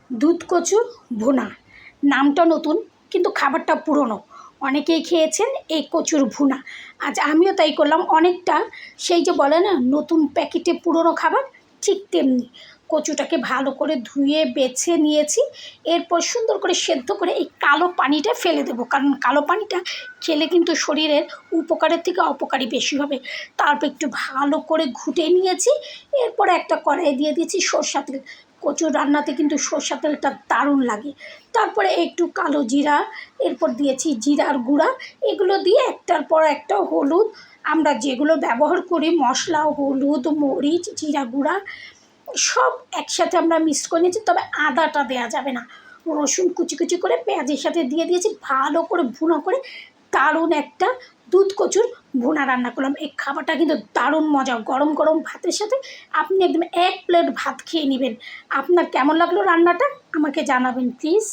দুধ কচুর ভুনা। নামটা নতুন কিন্তু খাবারটা পুরনো। অনেকেই খেয়েছেন এই কচুর ভুনা। আজ আমিও তাই করলাম। অনেকটা সেই যে বলে না নতুন প্যাকেটে পুরনো খাবার, ঠিক তেমনি কচুটাকে ভালো করে ধুয়ে বেছে নিয়েছি। এরপর সুন্দর করে সেদ্ধ করে এই কালো পানিটা ফেলে দেবো, কারণ কালো পানিটা খেলে কিন্তু শরীরের উপকারের থেকে অপকারই বেশি হবে। তারপর একটু ভালো করে ঘুটে নিয়েছি। এরপরে একটা কড়াইয়ে দিয়ে দিয়েছি সরষা তেল। কচুর রান্নাতে কিন্তু সরষা তেলটা দারুণ লাগে। তারপরে একটু কালো জিরা, এরপর দিয়েছি জিরার গুঁড়া। এগুলো দিয়ে একটার পর একটা হলুদ, আমরা যেগুলো ব্যবহার করি মশলা, হলুদ, মরিচ, জিরা গুঁড়া সব একসাথে আমরা মিক্স করে নিয়েছি। তবে আদাটা দেওয়া যাবে না। রসুন কুচি কুচি করে পেঁয়াজের সাথে দিয়ে দিয়েছি। ভালো করে ভুনা করে দারুণ একটা দুধ কচুর ভুনা রান্না করলাম। এই খাবারটা কিন্তু দারুণ মজা। গরম গরম ভাতের সাথে আপনি একদম এক প্লেট ভাত খেয়ে নেবেন। আপনার কেমন লাগলো রান্নাটা আমাকে জানাবেন প্লিজ।